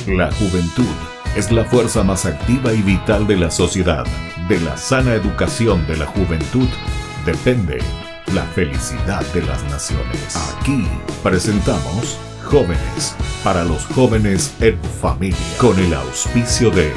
La juventud es la fuerza más activa y vital de la sociedad. De la sana educación de la juventud depende la felicidad de las naciones. Aquí presentamos Jóvenes para los jóvenes en familia, con el auspicio de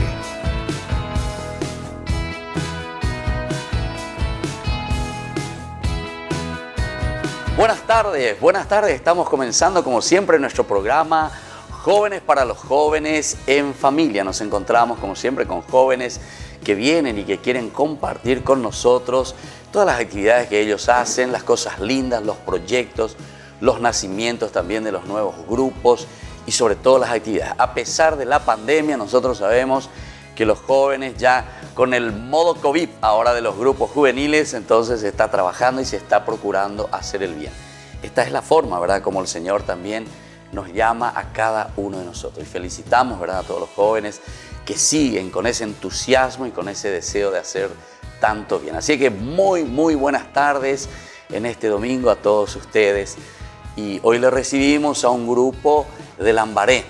buenas tardes. Estamos comenzando como siempre nuestro programa Jóvenes para los jóvenes en familia. Nos encontramos como siempre con jóvenes que vienen y que quieren compartir con nosotros todas las actividades que ellos hacen, las cosas lindas, los proyectos, los nacimientos también de los nuevos grupos y sobre todo las actividades. A pesar de la pandemia, nosotros sabemos que los jóvenes ya con el modo COVID ahora de los grupos juveniles, entonces se está trabajando y se está procurando hacer el bien. Esta es la forma, ¿verdad?, como el Señor también nos llama a cada uno de nosotros. Y felicitamos, ¿verdad?, a todos los jóvenes que siguen con ese entusiasmo y con ese deseo de hacer tanto bien. Así que muy buenas tardes en este domingo a todos ustedes. Y hoy le recibimos a un grupo de Lambaré.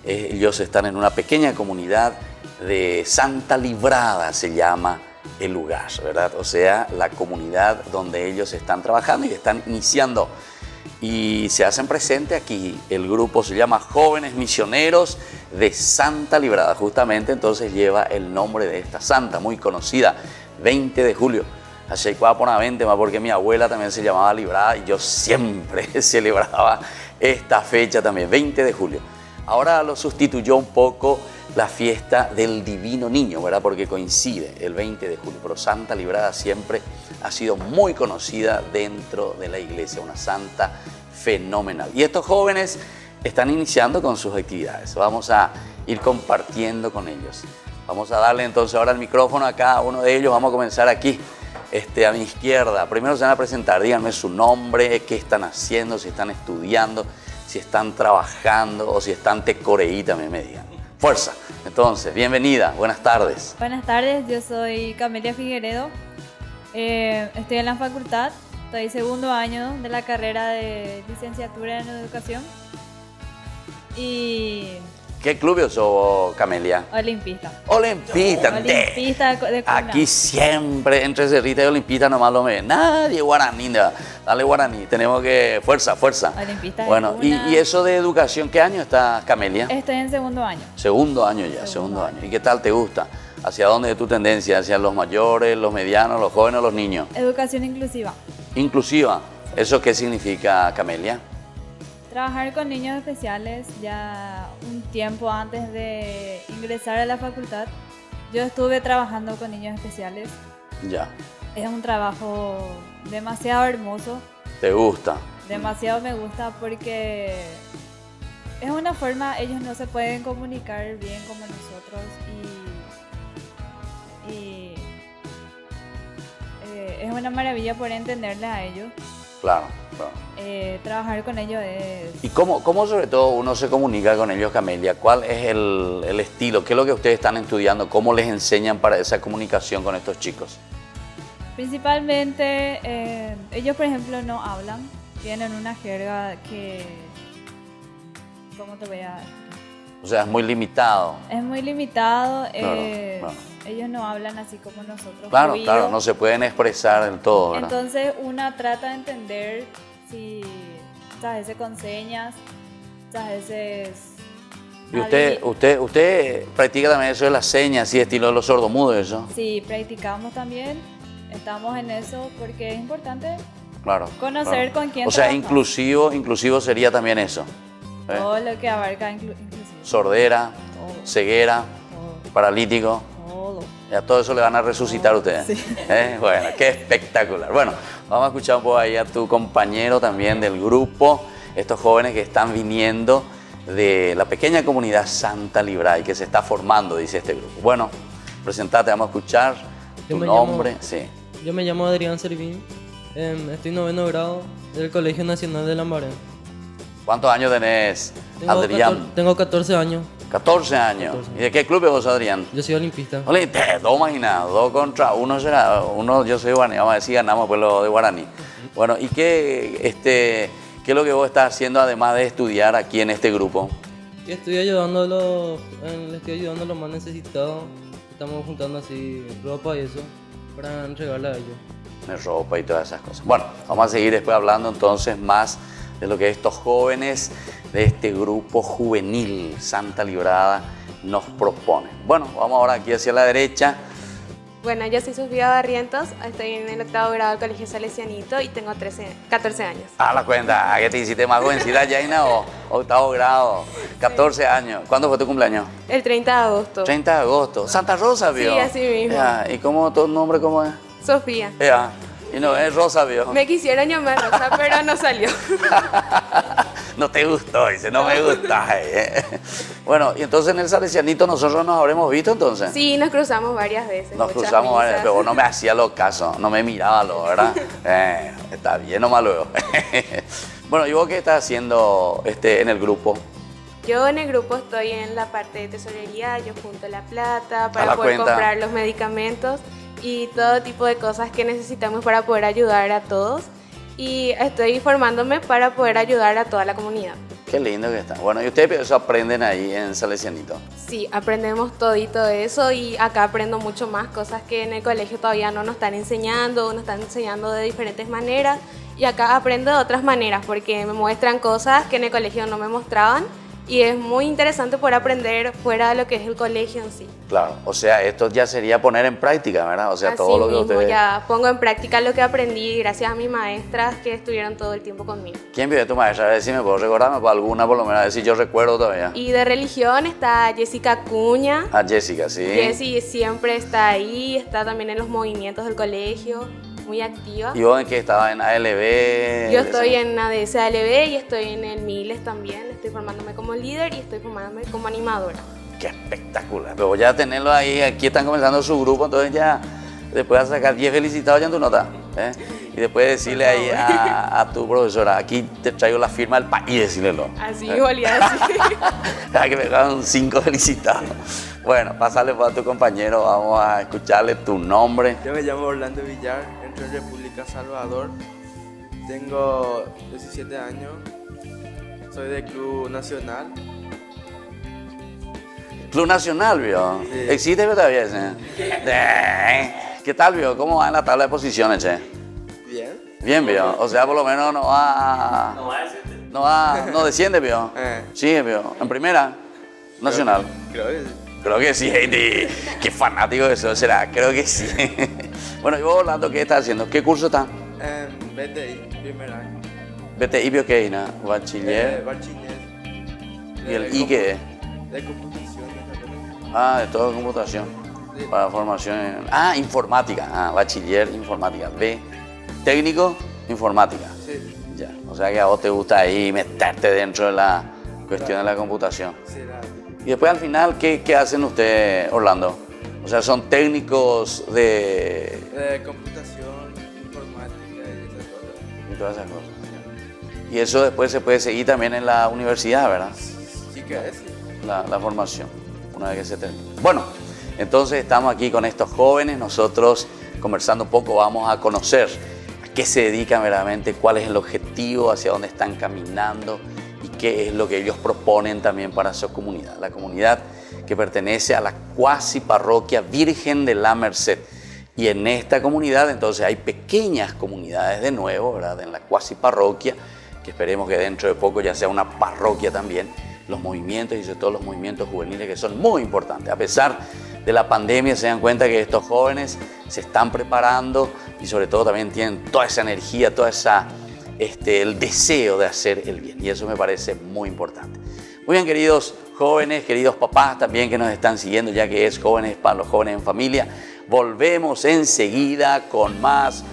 Ellos están en una pequeña comunidad de Santa Librada, se llama el lugar, ¿verdad? O sea, la comunidad donde ellos están trabajando y están iniciando. Y se hacen presente aquí. El grupo se llama Jóvenes Misioneros de Santa Librada. Justamente entonces lleva el nombre de esta santa, muy conocida, 20 de julio. Así que porque mi abuela también se llamaba Librada y yo siempre celebraba esta fecha también, 20 de julio. Ahora lo sustituyó un poco la fiesta del Divino Niño, ¿verdad? Porque coincide el 20 de julio. Pero Santa Librada siempre ha sido muy conocida dentro de la iglesia, una santa fenomenal. Y estos jóvenes están iniciando con sus actividades. Vamos a ir compartiendo con ellos. Vamos a darle entonces ahora el micrófono a cada uno de ellos. Vamos a comenzar aquí, a mi izquierda. Primero se van a presentar, díganme su nombre, qué están haciendo, si están estudiando, si están trabajando o si están tecoreí, también me digan. Fuerza. Entonces, bienvenida, buenas tardes. Buenas tardes, yo soy Camelia Figueredo. Estoy en la facultad, estoy segundo año de la carrera de licenciatura en educación. Y ¿qué club sos, Camelia? Olimpista. Olimpista. Olimpista de cuna. Aquí siempre, entre Cerrita y Olimpista, nomás lo me. Nadie guaraní, dale guaraní. Tenemos que, fuerza. Olimpista de bueno, cuna. y eso de educación, ¿qué año está, Camelia? Estoy en segundo año. Segundo año ya, segundo año. ¿Y qué tal te gusta? ¿Hacia dónde es tu tendencia? ¿Hacia los mayores, los medianos, los jóvenes o los niños? Educación inclusiva. Inclusiva. ¿Eso qué significa, Camelia? Trabajar con niños especiales ya un tiempo antes de ingresar a la facultad. Yo estuve trabajando con niños especiales. Ya. Es un trabajo demasiado hermoso. ¿Te gusta? Demasiado me gusta porque es una forma, ellos no se pueden comunicar bien como nosotros y es una maravilla poder entenderles a ellos. Claro. Trabajar con ellos es... ¿Y cómo sobre todo uno se comunica con ellos, Camelia? ¿Cuál es el estilo? ¿Qué es lo que ustedes están estudiando? ¿Cómo les enseñan para esa comunicación con estos chicos? Principalmente, ellos por ejemplo no hablan, tienen una jerga que... ¿Cómo te voy a...? O sea, es muy limitado. Es muy limitado, Claro. Ellos no hablan así como nosotros. Claro, no se pueden expresar del todo, ¿verdad? Entonces una trata de entender si, ¿sabes? Con señas, ¿sabes? ¿Y usted practica también eso de las señas, así estilo de los sordomudos, eso? Sí, practicamos también, estamos en eso porque es importante claro. conocer con quién O sea, trabajamos. inclusivo sería también eso. Todo lo que abarca inclusivo. Sordera, Todo. ceguera, paralítico. Todo. Ya todo eso le van a resucitar a ustedes. Sí. Bueno, qué espectacular. Bueno, vamos a escuchar un poco ahí a tu compañero también del grupo, estos jóvenes que están viniendo de la pequeña comunidad Santa Librada y que se está formando, dice este grupo. Bueno, presentate, vamos a escuchar tu nombre. Sí. Yo me llamo Adrián Servín, estoy en noveno grado del Colegio Nacional de Lambaré. ¿Cuántos años tenés, Adrián? Tengo 14 años. 14 años. 14. ¿Y de qué club es vos, Adrián? Yo soy olimpista. Dos imaginados, 2 contra 1 será. Uno, yo soy guaraní, vamos a decir, ganamos pues lo de guaraní. Bueno, ¿y qué es lo que vos estás haciendo además de estudiar aquí en este grupo? Y estoy ayudando le estoy ayudando a los más necesitados. Estamos juntando así ropa y eso para entregarle a ellos. De ropa y todas esas cosas. Bueno, vamos a seguir después hablando entonces más de lo que estos jóvenes de este grupo juvenil Santa Librada nos proponen. Bueno, vamos ahora aquí hacia la derecha. Bueno, yo soy Sofía Barrientos, estoy en el 8º grado del Colegio Salesianito y tengo 14 años. Ah, la cuenta, ¿a qué te hiciste más jovencita, Jaina, o 8º grado? 14 años. ¿Cuándo fue tu cumpleaños? El 30 de agosto. 30 de agosto. Santa Rosa, ¿vio? Sí, así mismo. ¿Y cómo tu nombre cómo es? Sofía. Y no, es Rosa, ¿vio? Me quisieron llamar Rosa, pero no salió. No te gustó, dice, no me gusta. Bueno, y entonces en el Salesianito nosotros nos habremos visto entonces. Sí, nos cruzamos varias veces. Nos cruzamos varias veces, pero vos no me hacías los casos, no me mirabas, ¿verdad? Está bien, nomás luego. Bueno, ¿y vos qué estás haciendo en el grupo? Yo en el grupo estoy en la parte de tesorería, yo junto la plata para poder cuenta. comprar los medicamentos y todo tipo de cosas que necesitamos para poder ayudar a todos. Y estoy formándome para poder ayudar a toda la comunidad. Qué lindo que está. Bueno, ¿y ustedes eso aprenden ahí en Salesianito? Sí, aprendemos todito eso y acá aprendo mucho más cosas que en el colegio todavía no nos están enseñando, nos están enseñando de diferentes maneras y acá aprendo de otras maneras porque me muestran cosas que en el colegio no me mostraban y es muy interesante poder aprender fuera de lo que es el colegio en sí. Claro, o sea, esto ya sería poner en práctica, ¿verdad? O sea, Así todo lo que mismo, ustedes... ya pongo en práctica lo que aprendí gracias a mis maestras que estuvieron todo el tiempo conmigo. ¿Quién vive tu maestra? A ver si me puedo recordarme por alguna, por lo menos, a ver si yo recuerdo todavía. Y de religión está Jessica Cuña. Ah, Jessica, sí. Jessie siempre está ahí, está también en los movimientos del colegio, muy activa. ¿Y vos en qué estabas? ¿En ALB? Yo estoy en ADS ALB y estoy en el Miles también. Estoy formándome como líder y estoy formándome como animadora. ¡Qué espectacular! Pero ya tenerlo ahí, aquí están comenzando su grupo, entonces ya después de sacar 10 felicitados ya en tu nota. Y después decirle ahí a tu profesora, aquí te traigo la firma del país y decírlelo. Así, igualidad, así. Que me hagan 5 felicitados. Bueno, pásale pues a tu compañero, vamos a escucharle tu nombre. Yo me llamo Orlando Villar, entro en República Salvador, tengo 17 años, soy del Club Nacional. Club Nacional, ¿vio? Sí. ¿Existe todavía ese? ¿Qué tal, vio? ¿Cómo va en la tabla de posiciones, che? Bien. Bien, vio. O sea, por lo menos no va... No desciende, vio. Sí, vio. En primera, Nacional. Creo que sí. Creo que sí, Heidi. Qué fanático de eso será. Creo que sí. Bueno, y vos, Orlando, ¿qué estás haciendo? ¿Qué curso estás? BTI, primer año. BTI Bioqueina, bachiller. Bachiller. ¿Y el I qué es? De computación. De todo computación. Sí. Para formación informática. Bachiller informática. B, técnico informática. Sí. Ya. O sea que a vos te gusta ahí meterte dentro de la cuestión de la computación. Sí, Y después al final, ¿qué hacen ustedes, Orlando? O sea, son técnicos de computación, informática y esas cosas. y todas esas cosas. Y eso después se puede seguir también en la universidad, ¿verdad? Sí que es. La formación, una vez que se termina. Bueno, entonces estamos aquí con estos jóvenes, nosotros conversando un poco vamos a conocer a qué se dedican verdaderamente, cuál es el objetivo, hacia dónde están caminando y qué es lo que ellos proponen también para su comunidad. La comunidad que pertenece a la cuasi parroquia Virgen de la Merced. Y en esta comunidad entonces hay pequeñas comunidades de nuevo, ¿verdad? En la cuasi parroquia, que esperemos que dentro de poco ya sea una parroquia también. Los movimientos y sobre todo los movimientos juveniles que son muy importantes. A pesar de la pandemia se dan cuenta que estos jóvenes se están preparando y sobre todo también tienen toda esa energía, toda esa, el deseo de hacer el bien. Y eso me parece muy importante. Muy bien, queridos jóvenes, queridos papás también que nos están siguiendo, ya que es Jóvenes para los Jóvenes en Familia. Volvemos enseguida con más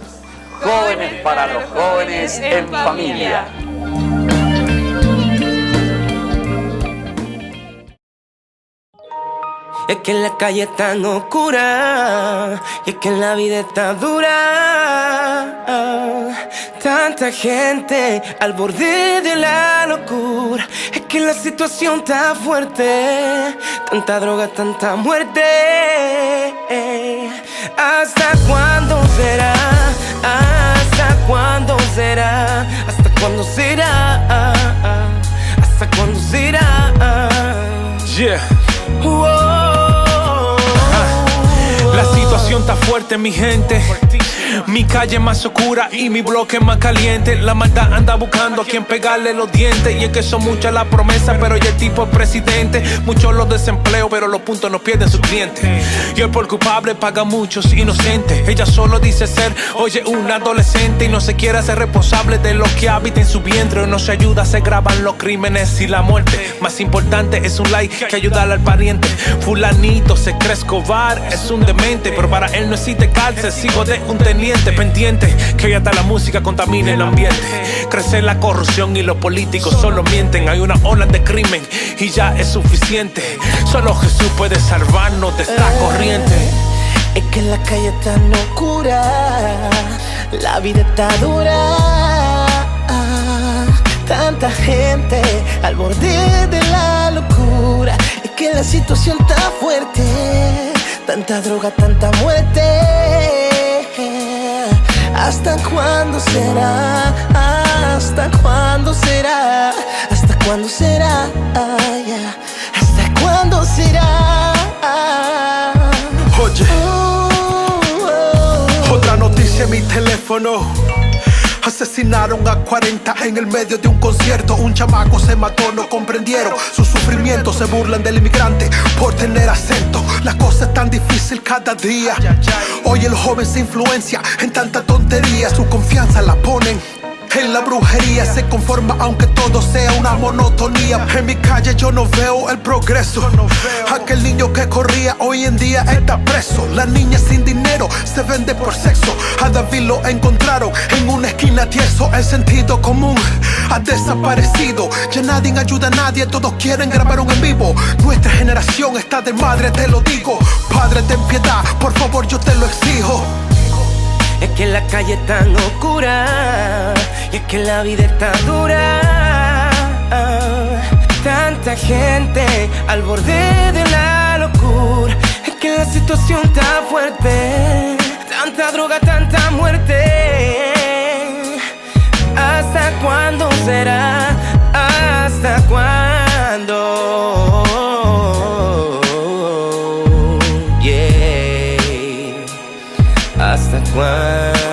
Jóvenes para los Jóvenes en Familia. Es que la calle es tan oscura, y es que la vida está dura. Tanta gente al borde de la locura. Es que la situación está fuerte, tanta droga, tanta muerte. ¿Hasta cuándo será? ¿Hasta cuándo será? ¿Hasta cuándo será? ¿Hasta cuándo será? Yeah. La situación está fuerte, mi gente. Mi calle más oscura y mi bloque más caliente. La maldad anda buscando a quien pegarle los dientes. Y es que son muchas las promesas, pero ya el tipo es presidente. Muchos los desempleos, pero los puntos no pierden sus clientes. Y el por culpable paga muchos inocentes. Ella solo dice ser, oye, una adolescente. Y no se quiere hacer responsable de lo que habita en su vientre. No se ayuda, se graban los crímenes y la muerte. Más importante es un like que ayudar al pariente. Fulanito se cree Escobar, es un demente. Pero para él no existe cárcel, sigo de un teniente pendiente que hasta la música contamina el ambiente. Crece la corrupción y los políticos solo mienten. Hay una ola de crimen y ya es suficiente. Solo Jesús puede salvarnos de esta corriente. Es que la calle está oscura, la vida está dura. Tanta gente al borde de la locura. Es que la situación está fuerte, tanta droga, tanta muerte. ¿Hasta cuándo será? ¿Hasta cuándo será? ¿Hasta cuándo será? ¿Hasta cuándo será? Oye, otra noticia en mi teléfono. Asesinaron a 40 en el medio de un concierto. Un chamaco se mató, no comprendieron su sufrimiento. Se burlan del inmigrante por tener acento. La cosa es tan difícil cada día. Hoy el joven se influencia en tanta tontería. Su confianza la ponen en la brujería. Se conforma aunque todo sea una monotonía. En mi calle yo no veo el progreso. Aquel niño que corría hoy en día está preso. La niña sin dinero se vende por sexo. A David lo encontraron en una esquina tieso. El sentido común ha desaparecido. Ya nadie ayuda a nadie, todos quieren grabar un en vivo. Nuestra generación está de madre, te lo digo. Padre, ten piedad, por favor, yo te lo exijo. Es que la calle es tan oscura y es que la vida está dura. Tanta gente al borde de la locura. Es que la situación está fuerte, tanta droga, tanta muerte. ¿Hasta cuándo será? ¿Hasta cuándo? ¿Hasta cuándo?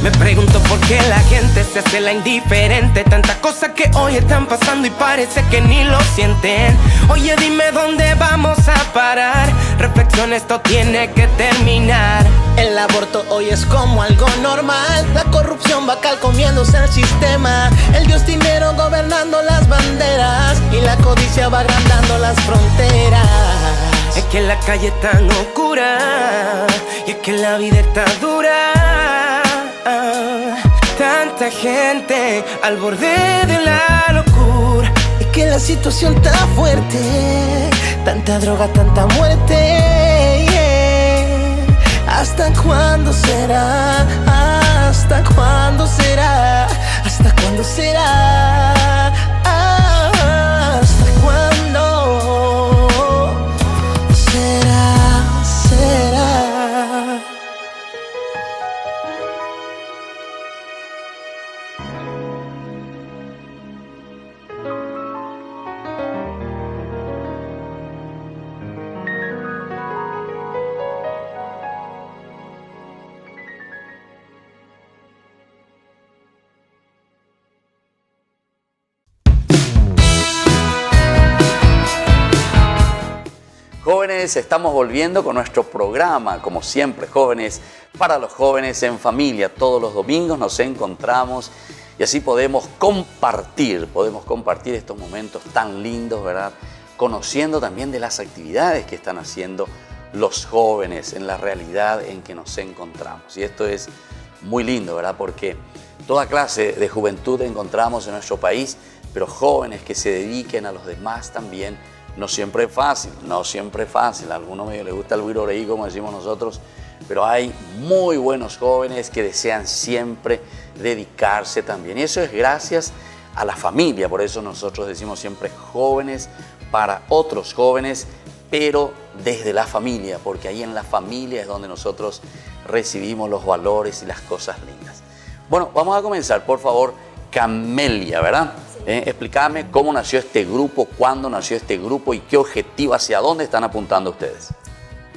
Me pregunto por qué la gente se hace la indiferente. Tantas cosas que hoy están pasando y parece que ni lo sienten. Oye, dime dónde vamos a parar. Reflexión, esto tiene que terminar. El aborto hoy es como algo normal. La corrupción va calcomiéndose el sistema. El dios dinero gobernando las banderas y la codicia va agrandando las fronteras. Es que la calle es tan oscura y es que la vida está dura. Tanta gente al borde de la locura. Es que la situación está fuerte, tanta droga, tanta muerte. ¿Hasta cuándo será? ¿Hasta cuándo será? ¿Hasta cuándo será? ¿Hasta cuándo será? Jóvenes, estamos volviendo con nuestro programa, como siempre, Jóvenes para los Jóvenes en Familia. Todos los domingos nos encontramos y así podemos compartir estos momentos tan lindos, ¿verdad? Conociendo también de las actividades que están haciendo los jóvenes en la realidad en que nos encontramos. Y esto es muy lindo, ¿verdad? Porque toda clase de juventud encontramos en nuestro país, pero jóvenes que se dediquen a los demás también. No siempre es fácil, A algunos medio les gusta el viroreí, como decimos nosotros, pero hay muy buenos jóvenes que desean siempre dedicarse también. Y eso es gracias a la familia. Por eso nosotros decimos siempre jóvenes para otros jóvenes pero desde la familia, porque ahí en la familia es donde nosotros recibimos los valores y las cosas lindas. Bueno, vamos a comenzar, por favor, Camelia, ¿verdad? Explícame cómo nació este grupo, cuándo nació este grupo y qué objetivo, hacia dónde están apuntando ustedes.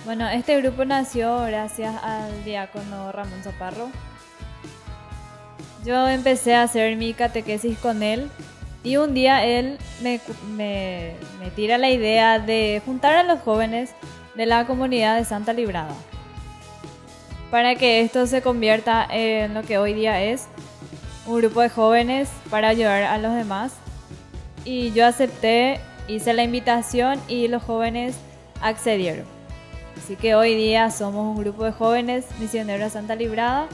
Bueno, este grupo nació gracias al diácono Ramón Chaparro. Yo empecé a hacer mi catequesis con él y un día él me tira la idea de juntar a los jóvenes de la comunidad de Santa Librada para que esto se convierta en lo que hoy día es un grupo de jóvenes para ayudar a los demás. Y yo acepté, hice la invitación y los jóvenes accedieron. Así que hoy día somos un grupo de jóvenes misioneros de Santa Librada,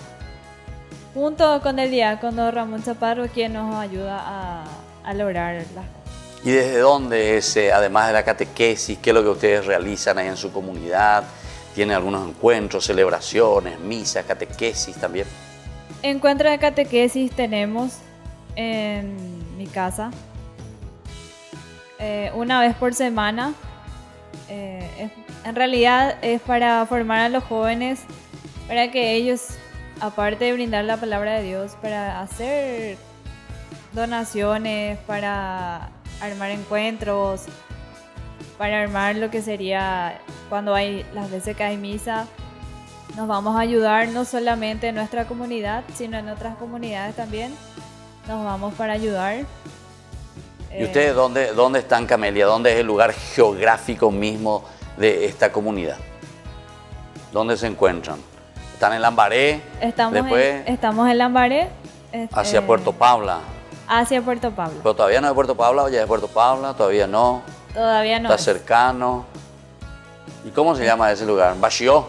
junto con el diácono Ramón Chaparro, quien nos ayuda a lograr las cosas. ¿Y desde dónde es, además de la catequesis, qué es lo que ustedes realizan ahí en su comunidad? ¿Tienen algunos encuentros, celebraciones, misas, catequesis también? Encuentros de catequesis tenemos en mi casa una vez por semana. En realidad es para formar a los jóvenes, para que ellos, aparte de brindar la palabra de Dios, para hacer donaciones, para armar encuentros, para armar lo que sería cuando hay las veces que hay misa. Nos vamos a ayudar no solamente en nuestra comunidad, sino en otras comunidades también. Nos vamos para ayudar. ¿Y ustedes dónde están, Camelia? ¿Dónde es el lugar geográfico mismo de esta comunidad? ¿Dónde se encuentran? ¿Están en Lambaré? Estamos en Lambaré. Hacia Puerto Paula. Hacia Puerto Paula. Pero todavía no es Puerto Paula, o ya es Puerto Paula, todavía no. Todavía no. Está cercano. ¿Y cómo se llama ese lugar? ¿Baxió?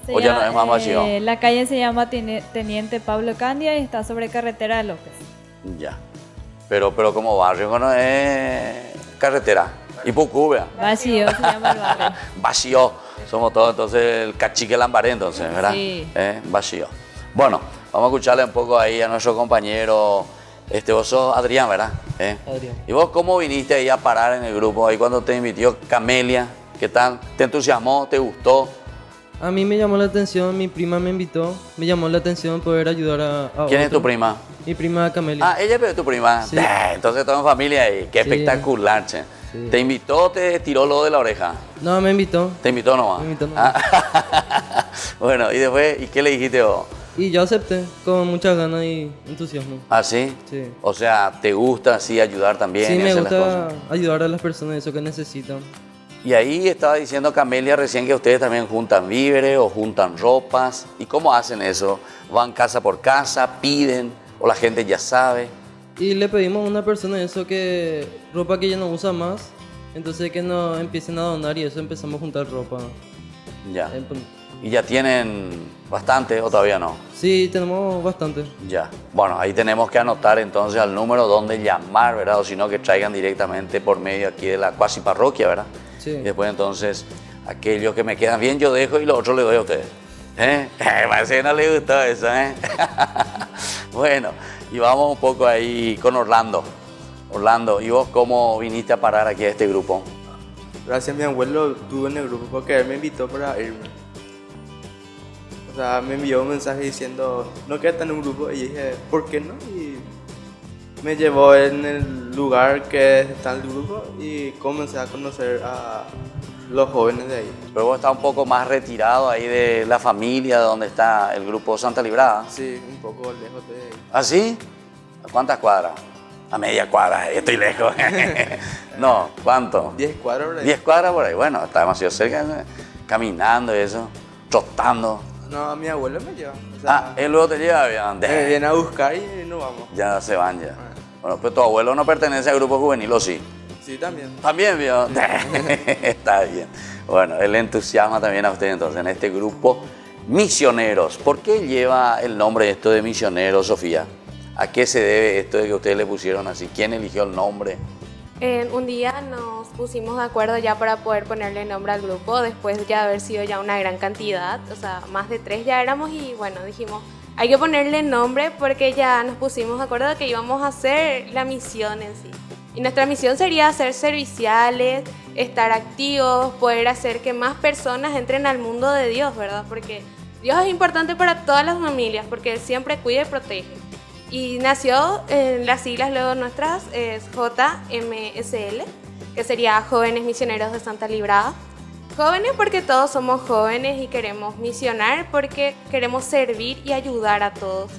¿O ya no es más Baxió? La calle se llama Teniente Pablo Candia y está sobre Carretera de López. Ya. Pero como barrio no es carretera. Y Pucubia. Baxió se llama el barrio. Baxió. Somos todos entonces el cachique Lambaré entonces, ¿verdad? Sí. Baxió. Bueno, vamos a escucharle un poco ahí a nuestro compañero. Vos sos Adrián, ¿verdad? Adrián. ¿Y vos cómo viniste ahí a parar en el grupo? Ahí cuando te invitó Camelia, ¿qué tal? ¿Te entusiasmó? ¿Te gustó? A mí me llamó la atención, mi prima me invitó, me llamó la atención poder ayudar a ¿Quién es otro. tu prima? Mi prima Camelia. Ah, ella es tu prima. Sí. Entonces toda en familia ahí. Qué Sí. espectacular, che. Sí. ¿Te invitó, te tiró lo de la oreja? No, me invitó. ¿Te invitó nomás? Me invitó nomás. Bueno, y después, ¿y qué le dijiste vos? Y yo acepté, con muchas ganas y entusiasmo. ¿Ah, sí? Sí. O sea, ¿te gusta así ayudar también? Sí, y me hacer las gusta cosas? ayudar a las personas, eso que necesitan. Y ahí estaba diciendo Camelia recién que ustedes también juntan víveres o juntan ropas. ¿Y cómo hacen eso? ¿Van casa por casa, piden o la gente ya sabe? Y le pedimos a una persona eso que ropa que ya no usa más, entonces que nos empiecen a donar y eso empezamos a juntar ropa. Ya. ¿Y ya tienen bastante o todavía no? Sí, tenemos bastante. Ya. Bueno, ahí tenemos que anotar entonces al número donde llamar, ¿verdad? O si no, que traigan directamente por medio aquí de la cuasi parroquia, ¿verdad? Sí. Y después entonces, aquellos que me quedan bien yo dejo y los otros les doy a ustedes. Parece que no les gustó eso, Bueno, y vamos un poco ahí con Orlando. Orlando, ¿y vos cómo viniste a parar aquí a este grupo? Gracias a mi abuelo estuve en el grupo porque él me invitó para irme. O sea, me envió un mensaje diciendo, no quedas en un grupo. Y dije, ¿por qué no? Y me llevó en el lugar que está en el grupo y comencé a conocer a los jóvenes de ahí. Pero vos estás un poco más retirado ahí de la familia, de donde está el grupo Santa Librada. Sí, un poco lejos de ahí. ¿Ah, sí? ¿A cuántas cuadras? A media cuadra, estoy lejos. No, ¿cuánto? 10 cuadras por ahí. 10 cuadras por ahí, bueno, está demasiado cerca, caminando y eso, trotando. No, mi abuelo me lleva. O sea, Él luego te lleva bien. me viene a buscar y nos vamos. Ya se van ya. Bueno, pues tu abuelo no pertenece al grupo juvenil, ¿o sí? Sí, también. También, vio. Está bien. Bueno, él entusiasma también a usted entonces en este grupo Misioneros. ¿Por qué lleva el nombre esto de Misioneros, Sofía? ¿A qué se debe esto de que ustedes le pusieron así? ¿Quién eligió el nombre? Un día nos pusimos de acuerdo ya para poder ponerle nombre al grupo, después de haber sido ya una gran cantidad, o sea, más de 3 ya éramos y bueno, dijimos, hay que ponerle nombre porque ya nos pusimos de acuerdo de que íbamos a hacer la misión en sí. Y nuestra misión sería ser serviciales, estar activos, poder hacer que más personas entren al mundo de Dios, ¿verdad? Porque Dios es importante para todas las familias, porque Él siempre cuida y protege. Y nació en las siglas luego nuestras, es JMSL, que sería Jóvenes Misioneros de Santa Librada. Jóvenes porque todos somos jóvenes y queremos misionar porque queremos servir y ayudar a todos.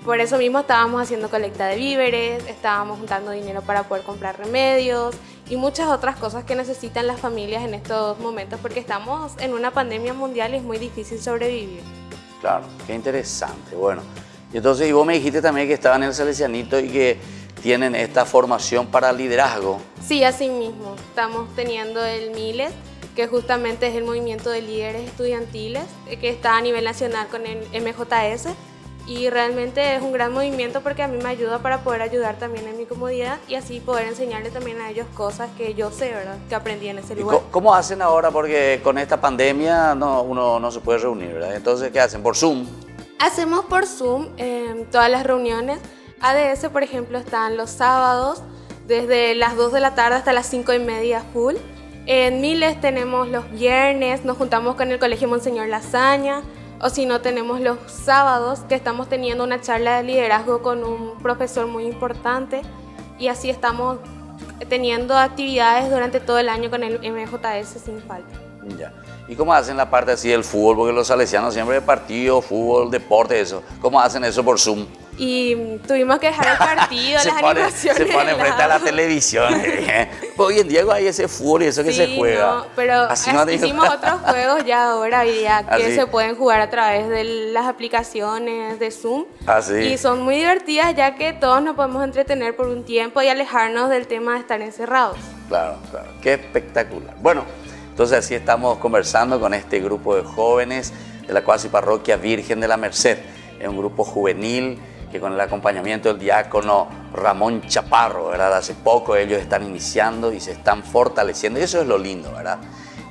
Por eso mismo estábamos haciendo colecta de víveres, estábamos juntando dinero para poder comprar remedios y muchas otras cosas que necesitan las familias en estos momentos porque estamos en una pandemia mundial y es muy difícil sobrevivir. Claro, qué interesante. Bueno, y entonces y vos me dijiste también que estaban en el Salesianito y que tienen esta formación para liderazgo. Sí, así mismo. Estamos teniendo el MILES, que justamente es el movimiento de líderes estudiantiles, que está a nivel nacional con el MJS. Y realmente es un gran movimiento porque a mí me ayuda para poder ayudar también en mi comunidad y así poder enseñarle también a ellos cosas que yo sé, ¿verdad? Que aprendí en ese lugar. ¿Cómo hacen ahora? Porque con esta pandemia uno no se puede reunir, ¿verdad? Entonces, ¿qué hacen? ¿Por Zoom? Hacemos por Zoom todas las reuniones. ADS, por ejemplo, están los sábados desde las 2 de la tarde hasta las 5:30 full. En Miles tenemos los viernes, nos juntamos con el Colegio Monseñor Lasaña. O si no, tenemos los sábados que estamos teniendo una charla de liderazgo con un profesor muy importante y así estamos teniendo actividades durante todo el año con el MJS sin falta. Ya. ¿Y cómo hacen la parte así del fútbol? Porque los salesianos siempre de partido, fútbol, deporte, eso. ¿Cómo hacen eso por Zoom? Y tuvimos que dejar el partido, las animaciones. Se pone frente a la televisión. Hoy en día hay ese fútbol y eso que se juega. No, pero hicimos otros juegos ya ahora hoy día que se pueden jugar a través de las aplicaciones de Zoom. Y son muy divertidas ya que todos nos podemos entretener por un tiempo y alejarnos del tema de estar encerrados. Claro, claro. Qué espectacular. Bueno, entonces así estamos conversando con este grupo de jóvenes de la Cuasi Parroquia Virgen de la Merced. Es un grupo juvenil que con el acompañamiento del diácono Ramón Chaparro, ¿verdad? Hace poco ellos están iniciando y se están fortaleciendo. Y eso es lo lindo, ¿verdad?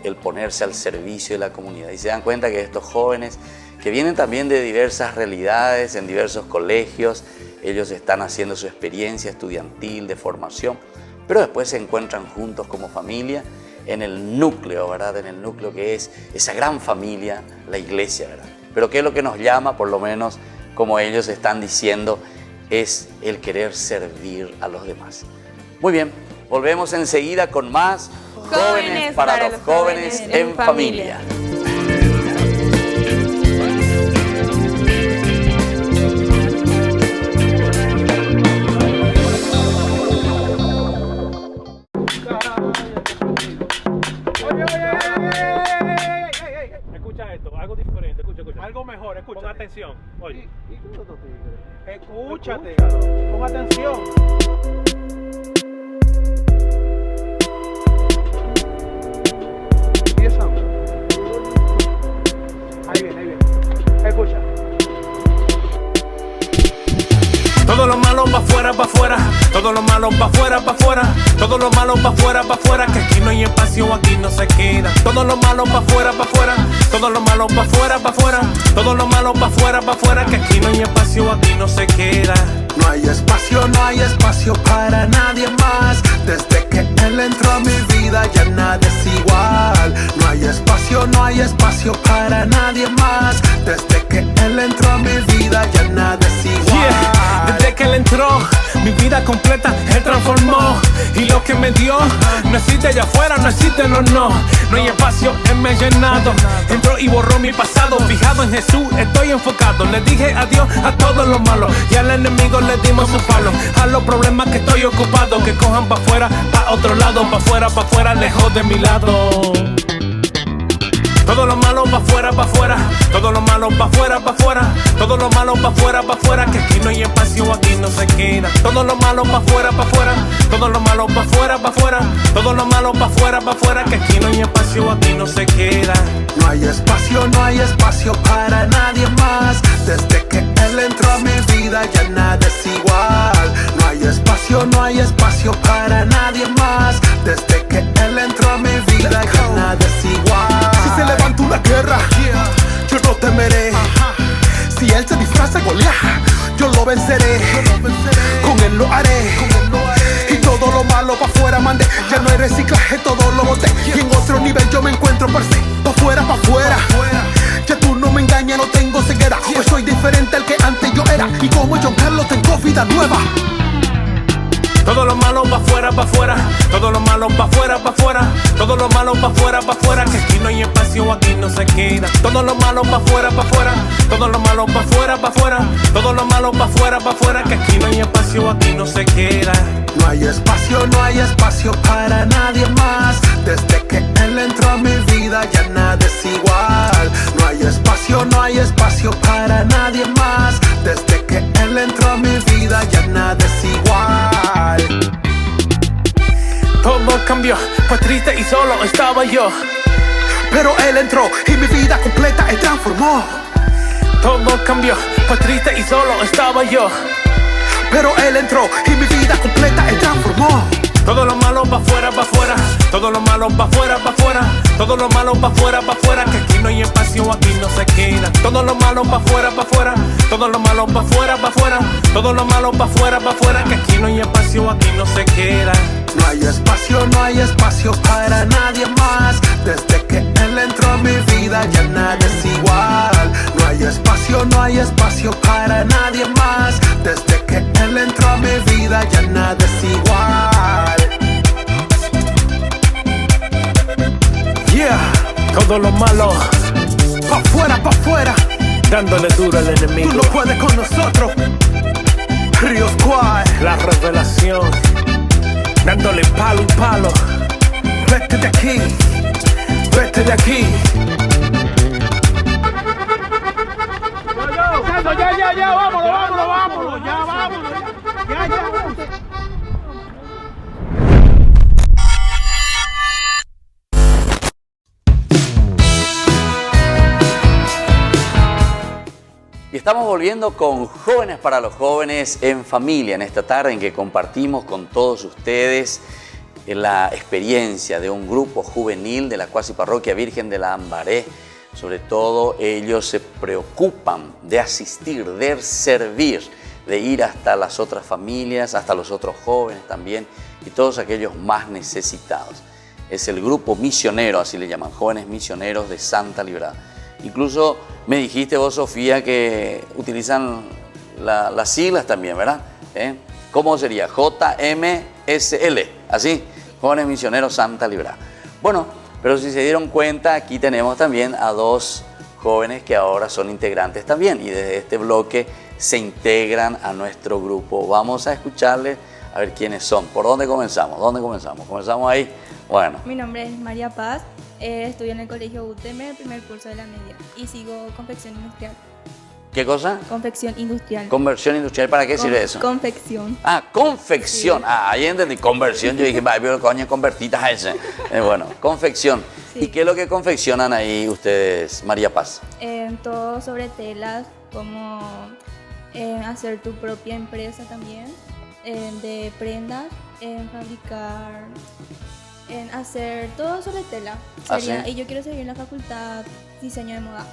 El ponerse al servicio de la comunidad. Y se dan cuenta que estos jóvenes que vienen también de diversas realidades, en diversos colegios, ellos están haciendo su experiencia estudiantil, de formación, pero después se encuentran juntos como familia en el núcleo, ¿verdad? En el núcleo que es esa gran familia, la iglesia, ¿verdad? Pero ¿qué es lo que nos llama, por lo menos, como ellos están diciendo, es el querer servir a los demás? Muy bien, volvemos enseguida con más Jóvenes para los jóvenes en familia. Escucha esto, algo diferente, escucha. Algo mejor, escucha. Pon atención. Oye. Escúchate, pon atención. Empiezan. Ahí viene. Escucha. Todo lo malo pa' afuera, pa' afuera. Todo lo malo pa' afuera, pa' afuera. Todo lo malo pa' afuera, pa' afuera. Que aquí no hay espacio, aquí no se queda. Todo lo malo pa' afuera, pa' afuera. Todo lo malo pa' afuera, pa' afuera. Todo lo malo pa' afuera, pa' afuera. Que aquí no hay espacio, aquí no se queda. No hay espacio para nadie más. Desde que él entró a mi vida ya nada es igual. No hay espacio para nadie más. Desde que él entró a mi vida ya nada es igual. Yeah. Desde que él entró, mi vida completa él transformó. Y lo que me dio no existe allá afuera, no existe, no. No hay espacio, él me ha llenado. Entró y borró mi pasado. Fijado en Jesús, estoy enfocado. Le dije adiós a todo lo malo y al enemigo le dimos su palo. A los problemas que estoy ocupado, que cojan pa' afuera, pa' otro lado, pa' afuera, lejos de mi lado. Todo lo malo pa' afuera, pa' afuera. Todo lo malo pa' afuera, pa' afuera. Todo lo malo pa' afuera, pa' afuera. Que aquí no hay espacio, aquí no se queda. Todo lo malo pa' afuera, pa' afuera. Todo lo malo pa' afuera, pa' afuera. Todo lo malo pa' afuera, pa' afuera. Que aquí no hay espacio, aquí no se queda. No hay espacio para nadie más. Desde que él entró a mi vida ya nada es igual. No hay espacio para nadie más. Desde que él entró a mi vida ya nada es igual. Si se levanta una guerra, yo no temeré. Si él se disfraza Goliat, yo lo venceré. Con él lo haré. Y todo lo lo malo pa' afuera mandé. Ya no hay reciclaje, todo lo boté. Y en otro nivel yo me encuentro per se. Pa' afuera, pa' afuera. Ya tú no me engañas, no tengo ceguera. Pues soy diferente al que antes yo era. Y como John Carlos tengo vida nueva. Todo lo malo pa' afuera, pa' afuera. Todo lo malo pa' afuera, pa' afuera. Todo lo malo pa' afuera, pa' afuera. Que aquí no hay espacio, aquí no se queda. Todo lo malo pa' afuera, pa' afuera. Todo lo malo pa' afuera, pa' afuera. Todo lo malo pa' afuera, pa' afuera. Que aquí no hay espacio, aquí no se queda. No hay espacio para nadie más. Desde que él entró a mi vida ya nada es igual. No hay espacio para nadie más. Desde que él entró a mi vida ya nada es igual. Todo cambió, pues triste y solo estaba yo. Pero él entró y mi vida completa él transformó. Todo cambió, pues triste y solo estaba yo. Pero él entró y mi vida completa él transformó. Todo lo malo pa' afuera, pa' afuera. Todo lo malo pa' afuera, pa' afuera. Todo lo malo pa' afuera, pa' afuera. Que aquí no hay espacio, aquí no se queda. Todo lo malo pa' afuera, pa' afuera. Todo lo malo pa' afuera, pa' afuera. Todo lo malo pa' afuera, pa' afuera. Que aquí no hay espacio, aquí no se queda. No hay espacio para nadie más. Desde que él entró a mi vida ya nada es igual. No hay espacio para nadie más. Desde que él entró a mi vida ya nada es igual. Yeah, todo lo malo Pa' afuera. dándole duro al enemigo. Tú no puedes con nosotros. Río Squad. La revelación, dándole palo y palo. Vete de aquí. Vete de aquí. Ya, vámonos, ya, vámonos. Ya. Y estamos volviendo con Jóvenes para los Jóvenes en Familia, en esta tarde en que compartimos con todos ustedes la experiencia de un grupo juvenil de la Cuasi Parroquia Virgen de la Ambaré. Sobre todo ellos se preocupan de asistir, de servir, de ir hasta las otras familias, hasta los otros jóvenes también y todos aquellos más necesitados. Es el grupo misionero, así le llaman, Jóvenes Misioneros de Santa Librada. Incluso me dijiste vos, Sofía, que utilizan las siglas también, ¿verdad? ¿Cómo sería? JMSL, así, Jóvenes Misioneros Santa Librada. Bueno, pero si se dieron cuenta, aquí tenemos también a dos jóvenes que ahora son integrantes también y desde este bloque se integran a nuestro grupo. Vamos a escucharles a ver quiénes son. ¿Por dónde comenzamos? ¿Comenzamos ahí? Bueno. Mi nombre es María Paz, estudio en el colegio UTM, el primer curso de la media, y sigo confección industrial. ¿Qué cosa? Confección industrial. Conversión industrial, ¿para qué sirve eso? Confección. Ah, confección. Sí. Ah, ahí entendí, conversión. Yo dije, pero coño, convertitas a ese. Bueno, confección. Sí. ¿Y qué es lo que confeccionan ahí ustedes, María Paz? Todo sobre telas, como hacer tu propia empresa también, de prendas, fabricar, hacer todo sobre tela. Sería, ¿sí? Y yo quiero seguir en la facultad diseño de moda.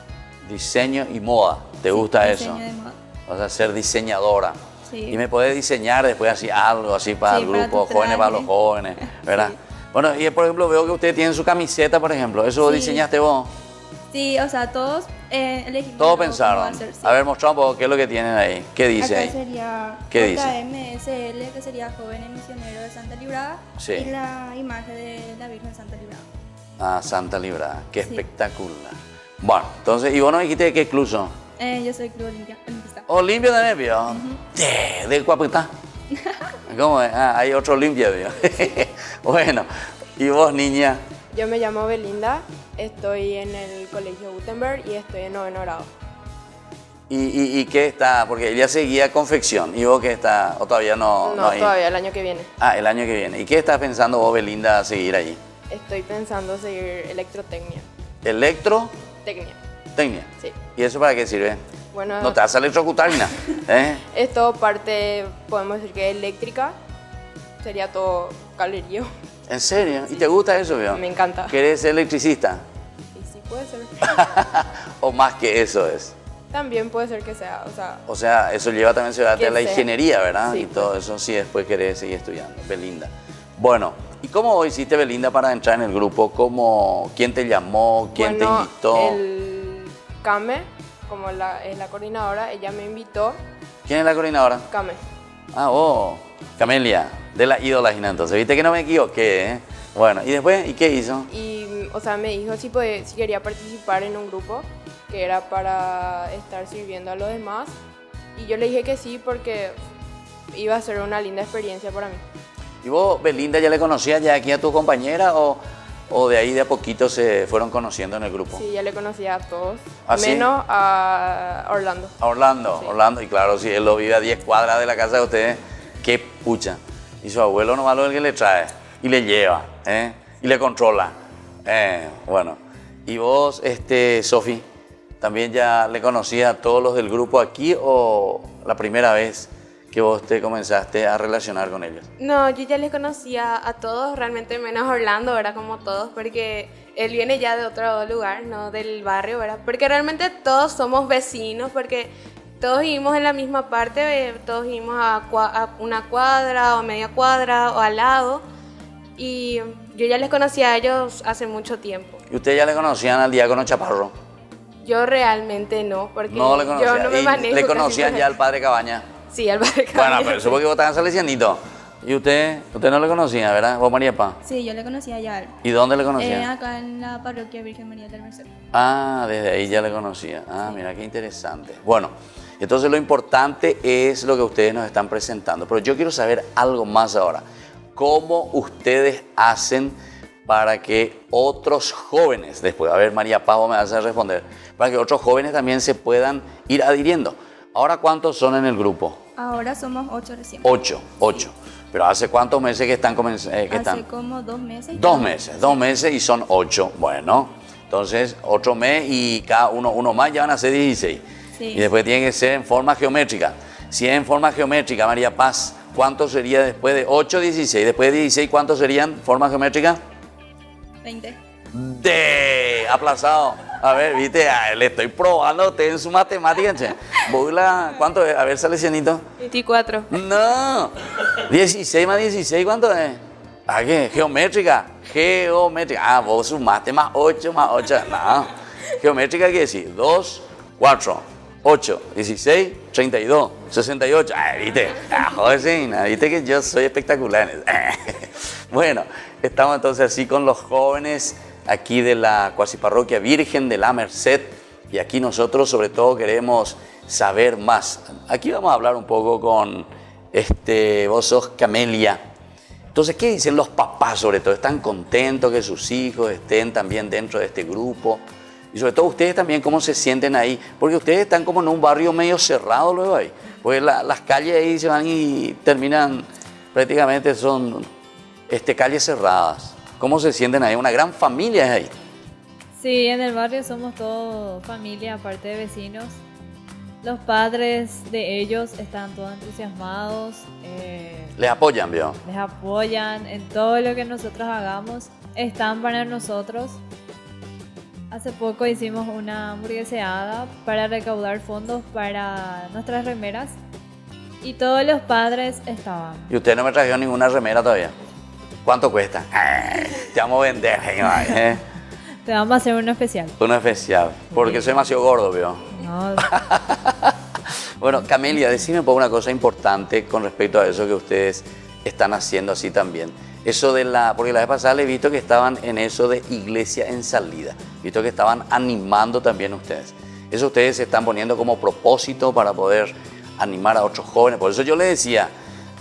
Diseño y moda, ¿te gusta eso? Diseño de moda. Vas a ser diseñadora. Sí. Y me podés diseñar después así algo así para el grupo, jóvenes para los jóvenes, ¿verdad? Sí. Bueno, y por ejemplo veo que ustedes tienen su camiseta, por ejemplo, ¿eso sí. diseñaste vos? Sí, o sea, todos elegimos. Todos pensaron. Hacer, sí. A ver, mostrá un poco qué es lo que tienen ahí. ¿Qué dice acá ahí? Sería ¿Qué JMSL, que sería Jóvenes Misioneros de Santa Librada. Sí. Y la imagen de la Virgen Santa Librada. Ah, Santa Librada, qué sí. Espectacular. Bueno, entonces, ¿y vos no dijiste de qué club son? Yo soy club olimpista. ¿Olimpia también, vio? ¿De Cuapitá? ¿Cómo es? Ah, hay otro Olimpia, vio. Bueno, ¿y vos, niña? Yo me llamo Belinda, estoy en el colegio Gutenberg y estoy en 9º grado. ¿Y qué está? Porque ella seguía confección, ¿y vos qué está? ¿O todavía no? No, todavía, el año que viene. Ah, el año que viene. ¿Y qué estás pensando vos, Belinda, seguir allí? Estoy pensando seguir electrotecnia. ¿Electro? Tecnia. Sí. ¿Y eso para qué sirve? Bueno, no te vas a electrocutar ni nada. Es todo parte, podemos decir que eléctrica, sería todo cablerío. ¿En serio? Sí. ¿Y te gusta eso, vio? Me encanta. ¿Querés ser electricista? Sí, puede ser. ¿O más que eso es? También puede ser que sea, O sea, eso lleva también a la ingeniería, ¿verdad? Sí, y todo eso, sí, después querés seguir estudiando. Belinda. Bueno, ¿y cómo hiciste, Belinda, para entrar en el grupo? ¿Quién te llamó? ¿Quién te invitó? El Came, como es la coordinadora, ella me invitó. ¿Quién es la coordinadora? Came. Ah, Camelia, de la ídola Gina, entonces. ¿Viste que no me equivoqué, eh? Bueno, ¿y después? ¿Y qué hizo? Y, o sea, me dijo si quería participar en un grupo que era para estar sirviendo a los demás. Y yo le dije que sí porque iba a ser una linda experiencia para mí. ¿Y vos, Belinda, ya le conocías ya aquí a tu compañera o de ahí de a poquito se fueron conociendo en el grupo? Sí, ya le conocía a todos, ¿Ah, sí? menos a Orlando. A Orlando, Sí. Orlando, y claro, si él lo vive a 10 cuadras de la casa de ustedes, qué pucha. Y su abuelo nomás lo es el que le trae y le lleva, ¿eh? Y le controla. Bueno, y vos, Sofi, ¿también ya le conocías a todos los del grupo aquí o la primera vez que vos te comenzaste a relacionar con ellos? No, yo ya les conocía a todos, realmente menos a Orlando, ¿verdad? Como todos, porque él viene ya de otro lugar, no del barrio, ¿verdad? Porque realmente todos somos vecinos, porque todos vivimos en la misma parte, todos vivimos a una cuadra o media cuadra o al lado. Y yo ya les conocía a ellos hace mucho tiempo. ¿Y ustedes ya le conocían al diácono Chaparro? Yo realmente no, porque No le yo conocían. no me ¿Y manejo. le casi conocían por ya ahí. al padre Cabaña? Sí, al padre Bueno, Cabaña. pero eso porque vos estaban salesianito. ¿Y usted no le conocía, verdad? ¿Vos, María Paz? Sí, yo le conocía ya a él. ¿Y dónde le conocía? Acá en la parroquia Virgen María del Merced. Ah, desde ahí ya le conocía. Ah, mira qué interesante. Bueno, entonces lo importante es lo que ustedes nos están presentando. Pero yo quiero saber algo más ahora. ¿Cómo ustedes hacen para que otros jóvenes, después, a ver, María Pavo me hace responder, para que otros jóvenes también se puedan ir adhiriendo? Ahora, ¿cuántos son en el grupo? Ahora somos 8 recién. 8. Pero ¿hace cuántos meses que están? Hace como 2 meses. 2 meses y son 8. Bueno, entonces otro mes y cada uno más ya van a ser 16. Sí. Y después tiene que ser en forma geométrica. Si es en forma geométrica, María Paz, ¿cuánto sería después de 8, 16? Después de 16, ¿cuánto serían forma geométrica? 20. Aplazado. A ver, viste, le estoy probando a usted en su matemática, che. ¿Cuánto es? A ver, Salesianito. 24. No, 16 más 16, ¿cuánto es? ¿Ah, qué? Geométrica. Ah, vos sumaste más 8 más 8. No, geométrica quiere decir 2, 4, 8, 16, 32, 68. ¿Viste? Joder, sí, viste que yo soy espectacular. Bueno, estamos entonces así con los jóvenes aquí de la Cuasi Parroquia Virgen de la Merced, y aquí nosotros sobre todo queremos saber más. Aquí vamos a hablar un poco con vos sos Camelia. Entonces, ¿qué dicen los papás sobre todo? ¿Están contentos que sus hijos estén también dentro de este grupo? Y sobre todo ustedes también, ¿cómo se sienten ahí? Porque ustedes están como en un barrio medio cerrado luego ahí. Pues las calles ahí se van y terminan, prácticamente son calles cerradas. ¿Cómo se sienten ahí? Una gran familia ahí. Sí, en el barrio somos todos familia, aparte de vecinos. Los padres de ellos están todos entusiasmados. Les apoyan, ¿vio? Les apoyan en todo lo que nosotros hagamos. Están para nosotros. Hace poco hicimos una hamburgueseada para recaudar fondos para nuestras remeras. Y todos los padres estaban. ¿Y usted no me trajeron ninguna remera todavía? ¿Cuánto cuesta? Te vamos a vender, ¿eh? Te vamos a hacer uno especial. Uno especial, porque soy demasiado gordo, ¿vio? No. Bueno, Camelia, decime por una cosa importante con respecto a eso que ustedes están haciendo así también. Eso porque la vez pasada le he visto que estaban en eso de iglesia en salida. He visto que estaban animando también ustedes. Eso ustedes se están poniendo como propósito para poder animar a otros jóvenes. Por eso yo le decía,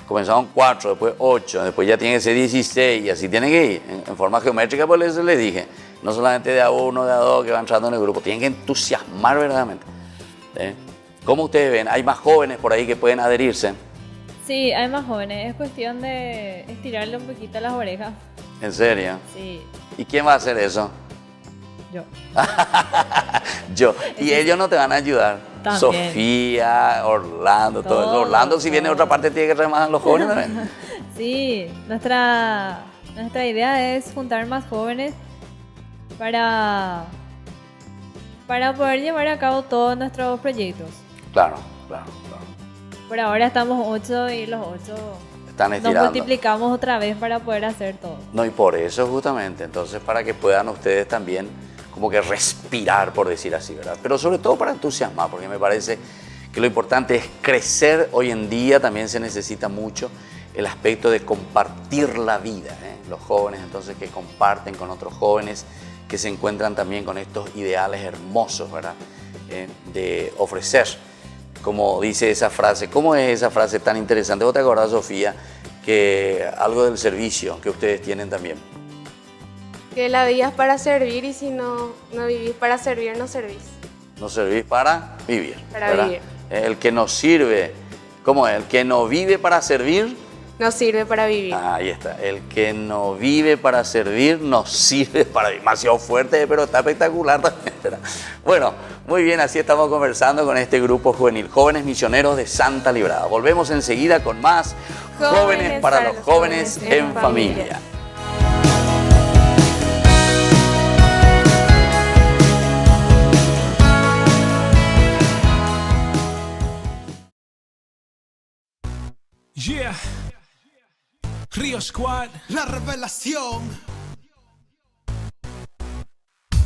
comenzaron 4, después 8, después ya tiene que ser 16 y así tienen que ir. En forma geométrica, por eso les dije, no solamente de a uno, de a dos que van entrando en el grupo, tienen que entusiasmar verdaderamente. ¿Cómo ustedes ven? ¿Hay más jóvenes por ahí que pueden adherirse? Sí, hay más jóvenes. Es cuestión de estirarle un poquito las orejas. ¿En serio? Sí. ¿Y quién va a hacer eso? Yo. Yo. ¿Y ellos no te van a ayudar? También. Sofía, Orlando, todo eso. Orlando, si viene de otra parte, tiene que traer más a los jóvenes también. Sí, nuestra idea es juntar más jóvenes para poder llevar a cabo todos nuestros proyectos. Claro. Por ahora estamos 8 y los 8 están nos estirando. multiplicamos otra vez para poder hacer todo. No, y por eso justamente, entonces para que puedan ustedes también como que respirar, por decir así, ¿verdad? Pero sobre todo para entusiasmar, porque me parece que lo importante es crecer. Hoy en día también se necesita mucho el aspecto de compartir la vida, ¿eh? Los jóvenes entonces que comparten con otros jóvenes, que se encuentran también con estos ideales hermosos, ¿verdad? De ofrecer, como dice esa frase. ¿Cómo es esa frase tan interesante? ¿Vos te acordás, Sofía, que algo del servicio que ustedes tienen también? Que la vida es para servir y si no vivís para servir, no servís. No servís para vivir. Para ¿verdad? vivir. El que nos sirve, ¿cómo es? El que no vive para servir. No sirve para vivir. Ahí está. El que no vive para servir, no sirve para vivir. Demasiado fuerte, pero está espectacular también, ¿verdad? Bueno, muy bien, así estamos conversando con este grupo juvenil, Jóvenes Misioneros de Santa Librada. Volvemos enseguida con más Jóvenes para los Jóvenes en Familia. Yeah. Río Squad. La revelación.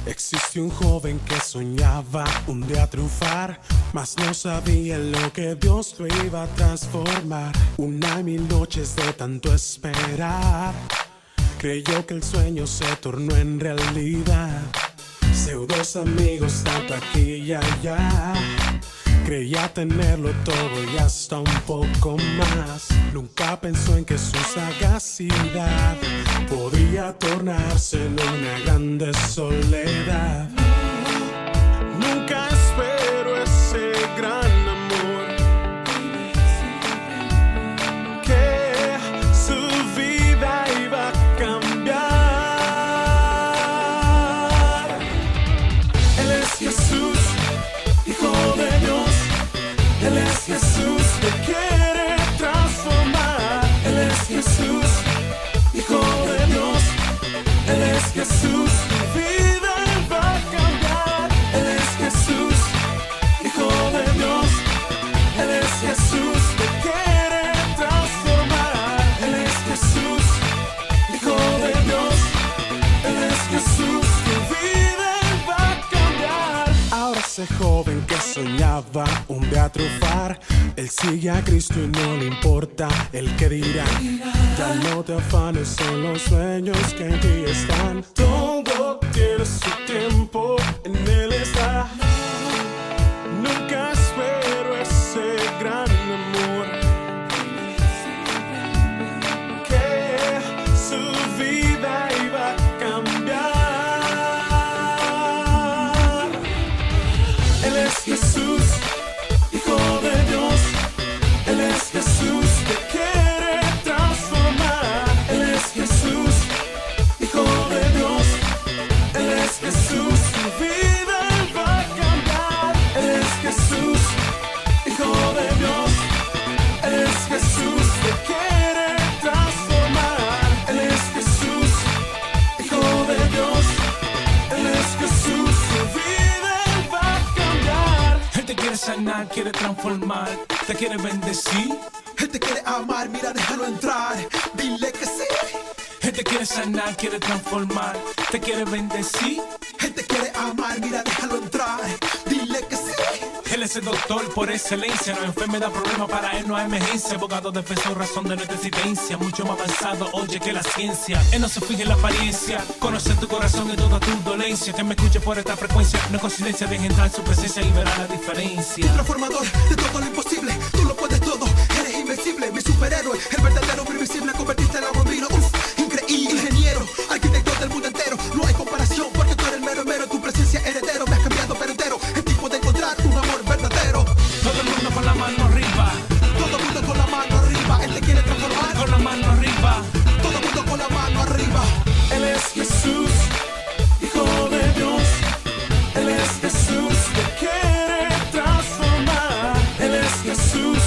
Existe un joven que soñaba un día triunfar, mas no sabía en lo que Dios lo iba a transformar. 1,000 noches de tanto esperar, creyó que el sueño se tornó en realidad. Pseudos amigos tanto aquí y allá, creía tenerlo todo y hasta un poco más. Nunca pensó en que su sagacidad podía tornarse en una grande soledad. Nunca espero ese gran amor que su vida iba a cambiar. Él es Jesús, Hijo de Dios. Él es Jesús que quiere transformar. Él es Jesús, Hijo de Dios. Él es Jesús, tu vida va a cambiar. Él es Jesús, Hijo de Dios. Él es Jesús que quiere transformar. Él es Jesús, Hijo de Dios. Él es Jesús, tu vida va a cambiar. Ahora ese joven que soñaba un día triunfar, él sigue a Cristo y no le importa el que dirá. Ya no te afanes en los sueños que en ti están. Todo tiene su tiempo, en él está. Nunca espero ese gran amor que su vida iba a cambiar. Él es Jesús, Hijo de Dios. Él es Jesús que quiere transformar. Él es Jesús, Hijo de Dios. Él es Jesús, tu vida va a cambiar. Él es Jesús, Hijo de Dios. Él es Jesús que quiere transformar. Él es Jesús, Hijo de Dios. Él es Jesús, tu vida va a cambiar. Él te quiere sanar, quiere transformar, te quiere bendecir. Él te quiere amar, mira, déjalo entrar. Dile que sí. Él te quiere sanar, quiere transformar, te quiere bendecir. Él te quiere amar, mira, déjalo entrar. Dile que sí. Él es el doctor por excelencia, no hay enfermedad, problema, para él no hay emergencia. Abogado, defensor, razón de nuestra existencia, mucho más avanzado, oye, que la ciencia. Él no se fija en la apariencia, conoce tu corazón y toda tu dolencia. Que me escuche por esta frecuencia, no es coincidencia, deja entrar en su presencia y verá la diferencia. Tu transformador de todo lo imposible, tú lo puedes todo, eres invencible, mi superhéroe, el verdadero previsible, convertiste en algo divino, increíble, ingeniero, arquitecto del mundo entero, no hay comparación, porque tú eres el mero mero, tu presencia heredero, me has cambiado pero entero, es tiempo de encontrar un amor verdadero. Todo el mundo con la mano arriba, todo el mundo con la mano arriba, él te quiere transformar, con la mano arriba, todo el mundo con la mano arriba. Él es Jesús, Hijo de Dios. Él es Jesús que quiere transformar. Él es Jesús,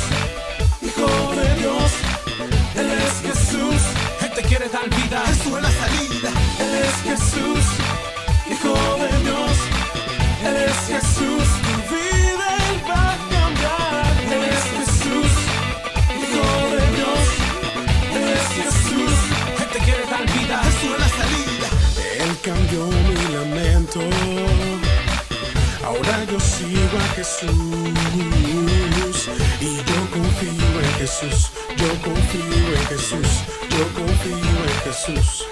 Jesús. Y yo confío en Jesús. Yo confío en Jesús. Yo confío en Jesús.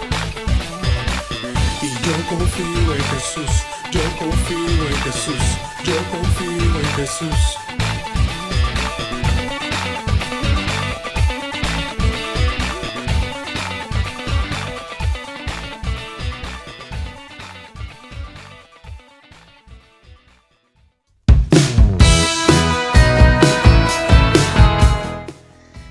Y yo confío en Jesús. Yo confío en Jesús. Yo confío en Jesús.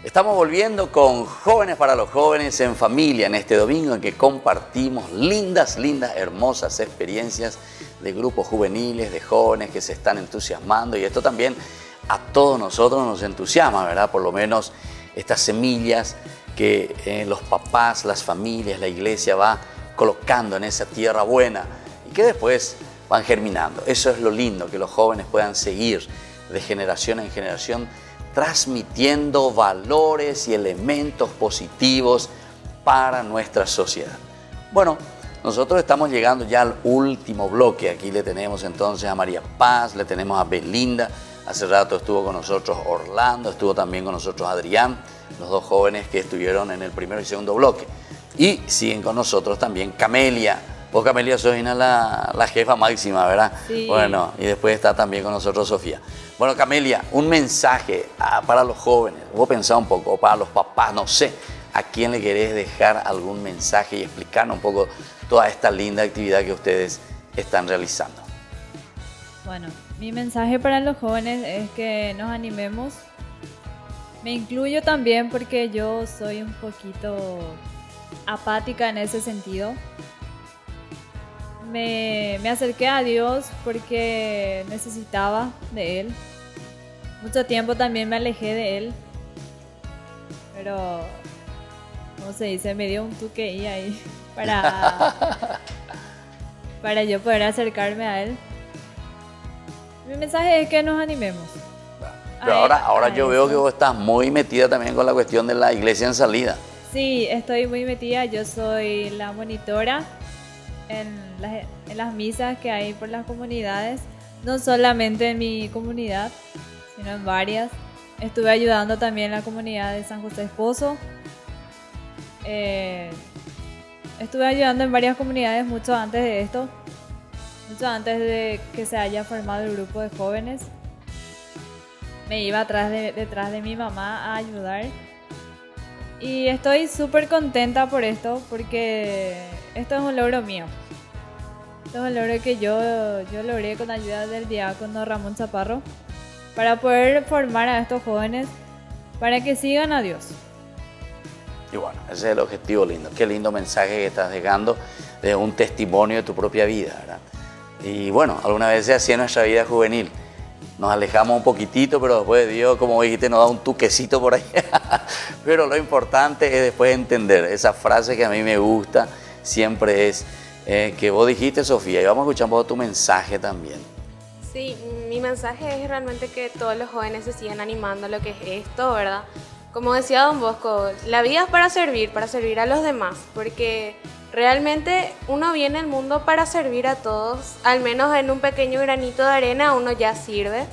Estamos volviendo con Jóvenes para los Jóvenes en Familia en este domingo en que compartimos lindas, hermosas experiencias de grupos juveniles, de jóvenes que se están entusiasmando, y esto también a todos nosotros nos entusiasma, ¿verdad? Por lo menos estas semillas que los papás, las familias, la iglesia va colocando en esa tierra buena y que después van germinando. Eso es lo lindo, que los jóvenes puedan seguir de generación en generación transmitiendo valores y elementos positivos para nuestra sociedad. Bueno, nosotros estamos llegando ya al último bloque. Aquí le tenemos entonces a María Paz, le tenemos a Belinda. Hace rato estuvo con nosotros Orlando, estuvo también con nosotros Adrián, los dos jóvenes que estuvieron en el primero y segundo bloque. Y siguen con nosotros también Camelia. Vos, Camelia, sos la jefa máxima, ¿verdad? Sí. Bueno, y después está también con nosotros Sofía. Bueno, Camelia, un mensaje para los jóvenes, vos pensá un poco, o para los papás, no sé, ¿a quién le querés dejar algún mensaje y explicarnos un poco toda esta linda actividad que ustedes están realizando? Bueno, mi mensaje para los jóvenes es que nos animemos. Me incluyo también porque yo soy un poquito apática en ese sentido. Me acerqué a Dios porque necesitaba de Él. Mucho tiempo también me alejé de Él. Pero, ¿cómo se dice? Me dio un tuque ahí para yo poder acercarme a Él. Mi mensaje es que nos animemos. Pero ahora yo veo que vos estás muy metida también con la cuestión de la iglesia en salida. Sí, estoy muy metida. Yo soy la monitora en las misas que hay por las comunidades, no solamente en mi comunidad, sino en varias. Estuve ayudando también en la comunidad de San José Esposo. Estuve ayudando en varias comunidades mucho antes de esto, mucho antes de que se haya formado el grupo de jóvenes. Me iba detrás de mi mamá a ayudar. Y estoy súper contenta por esto, porque esto es un logro mío. Esto es un logro que yo logré con ayuda del diácono Ramón Chaparro, para poder formar a estos jóvenes para que sigan a Dios. Y bueno, ese es el objetivo lindo. Qué lindo mensaje que estás dejando de un testimonio de tu propia vida, ¿verdad? Y bueno, alguna vez se hacía en nuestra vida juvenil. Nos alejamos un poquitito, pero después Dios, como dijiste, nos da un tuquecito por ahí. Pero lo importante es después entender. Esa frase que a mí me gusta siempre es que vos dijiste, Sofía, y vamos a escuchar un poco tu mensaje también. Sí, mi mensaje es realmente que todos los jóvenes se sigan animando a lo que es esto, ¿verdad? Como decía Don Bosco, la vida es para servir a los demás, porque realmente uno viene al mundo para servir a todos, al menos en un pequeño granito de arena uno ya sirve.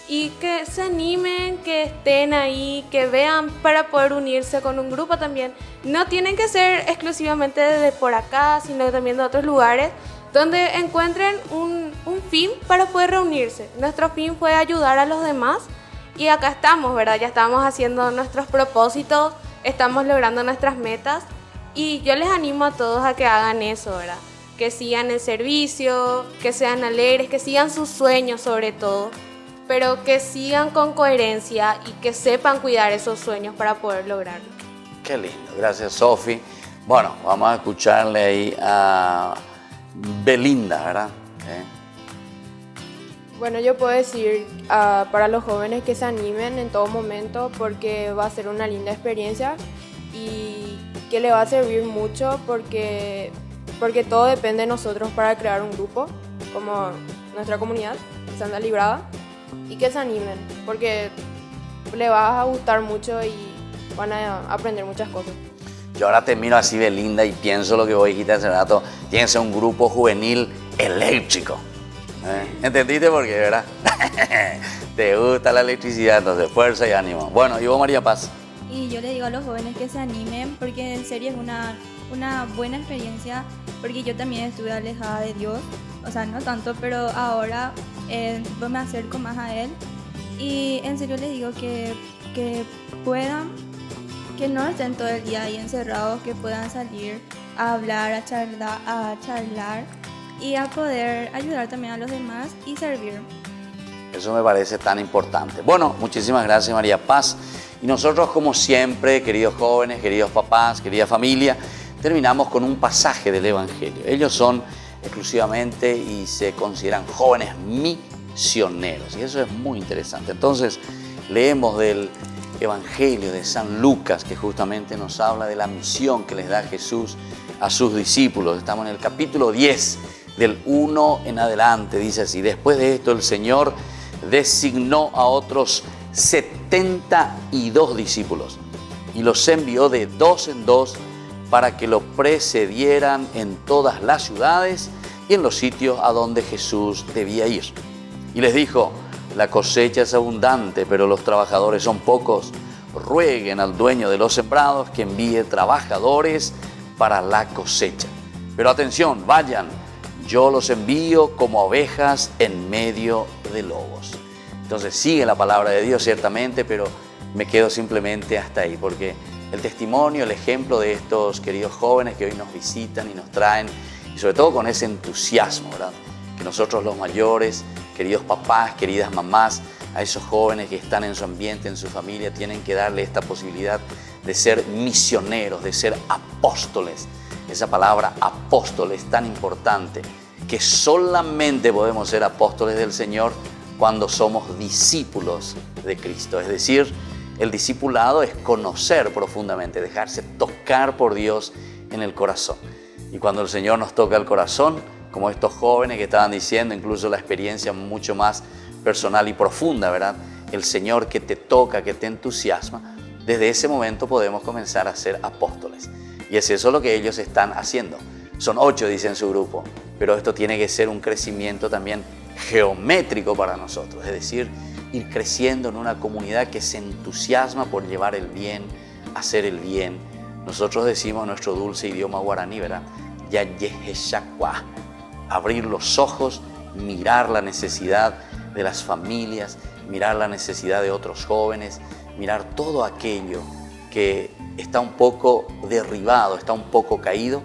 Y que se animen, que estén ahí, que vean para poder unirse con un grupo también. No tienen que ser exclusivamente de por acá, sino también de otros lugares, donde encuentren un fin para poder reunirse. Nuestro fin fue ayudar a los demás y acá estamos, ¿verdad? Ya estamos haciendo nuestros propósitos, estamos logrando nuestras metas y yo les animo a todos a que hagan eso, ¿verdad? Que sigan el servicio, que sean alegres, que sigan sus sueños sobre todo, pero que sigan con coherencia y que sepan cuidar esos sueños para poder lograrlo. Qué lindo, gracias Sofi. Bueno, vamos a escucharle ahí a Belinda, ¿verdad? Bueno, yo puedo decir para los jóvenes que se animen en todo momento, porque va a ser una linda experiencia y que le va a servir mucho porque todo depende de nosotros para crear un grupo como nuestra comunidad, Santa Librada, y que se animen porque le va a gustar mucho y van a aprender muchas cosas. Yo ahora te miro así, Belinda, y pienso lo que vos dijiste hace rato, tiene que ser un grupo juvenil eléctrico. ¿Entendiste por qué, verdad? Te gusta la electricidad, entonces fuerza y ánimo. Bueno, ¿y vos, María Paz? Y yo le digo a los jóvenes que se animen porque en serio es una buena experiencia, porque yo también estuve alejada de Dios, o sea, no tanto, pero ahora me acerco más a Él y en serio les digo que puedan, que no estén todo el día ahí encerrados, que puedan salir a hablar, a charlar y a poder ayudar también a los demás y servir. Eso me parece tan importante. Bueno, muchísimas gracias, María Paz. Y nosotros, como siempre, queridos jóvenes, queridos papás, querida familia, terminamos con un pasaje del Evangelio. Ellos son exclusivamente y se consideran jóvenes misioneros. Y eso es muy interesante. Entonces, leemos del Evangelio de San Lucas, que justamente nos habla de la misión que les da Jesús a sus discípulos. Estamos en el capítulo 10, del 1 en adelante. Dice así: después de esto, el Señor designó a otros 72 discípulos y los envió de dos en dos para que lo precedieran en todas las ciudades y en los sitios a donde Jesús debía ir. Y les dijo: la cosecha es abundante, pero los trabajadores son pocos. Rueguen al dueño de los sembrados que envíe trabajadores para la cosecha. Pero atención, vayan, yo los envío como ovejas en medio de lobos. Entonces sigue la palabra de Dios ciertamente, pero me quedo simplemente hasta ahí, porque el testimonio, el ejemplo de estos queridos jóvenes que hoy nos visitan y nos traen, y sobre todo con ese entusiasmo, ¿verdad?, que nosotros los mayores, queridos papás, queridas mamás, a esos jóvenes que están en su ambiente, en su familia, tienen que darle esta posibilidad de ser misioneros, de ser apóstoles. Esa palabra apóstol es tan importante, que solamente podemos ser apóstoles del Señor cuando somos discípulos de Cristo. Es decir, el discipulado es conocer profundamente, dejarse tocar por Dios en el corazón. Y cuando el Señor nos toca el corazón, como estos jóvenes que estaban diciendo, incluso la experiencia mucho más personal y profunda, ¿verdad?, el Señor que te toca, que te entusiasma, desde ese momento podemos comenzar a ser apóstoles. Y es eso lo que ellos están haciendo. Son 8, dice en su grupo, pero esto tiene que ser un crecimiento también geométrico para nosotros, es decir, ir creciendo en una comunidad que se entusiasma por llevar el bien, hacer el bien. Nosotros decimos en nuestro dulce idioma guaraní, ¿verdad?, Yayeheshakwa, abrir los ojos, mirar la necesidad de las familias, mirar la necesidad de otros jóvenes, mirar todo aquello que está un poco derribado, está un poco caído,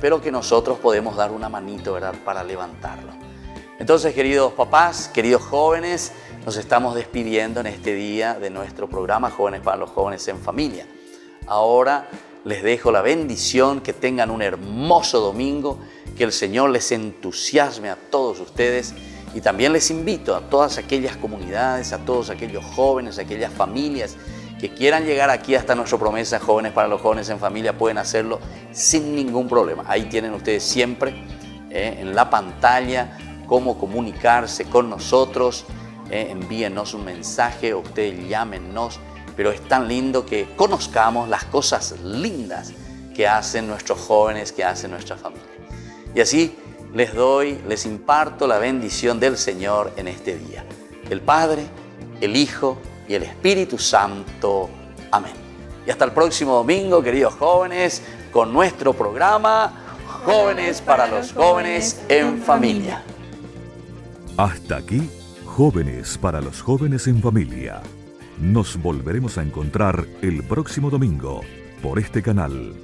pero que nosotros podemos dar una manito, ¿verdad?, para levantarlo. Entonces, queridos papás, queridos jóvenes, nos estamos despidiendo en este día de nuestro programa Jóvenes para los Jóvenes en Familia. Ahora les dejo la bendición, que tengan un hermoso domingo, que el Señor les entusiasme a todos ustedes, y también les invito a todas aquellas comunidades, a todos aquellos jóvenes, a aquellas familias que quieran llegar aquí hasta nuestra promesa Jóvenes para los Jóvenes en Familia, pueden hacerlo sin ningún problema. Ahí tienen ustedes siempre en la pantalla cómo comunicarse con nosotros. Envíenos un mensaje o ustedes llámenos, pero es tan lindo que conozcamos las cosas lindas que hacen nuestros jóvenes, que hacen nuestra familia. Y así les imparto la bendición del Señor en este día. El Padre, el Hijo y el Espíritu Santo. Amén. Y hasta el próximo domingo, queridos jóvenes, con nuestro programa Jóvenes para los Jóvenes en Familia. Hasta aquí, Jóvenes para los Jóvenes en Familia. Nos volveremos a encontrar el próximo domingo por este canal.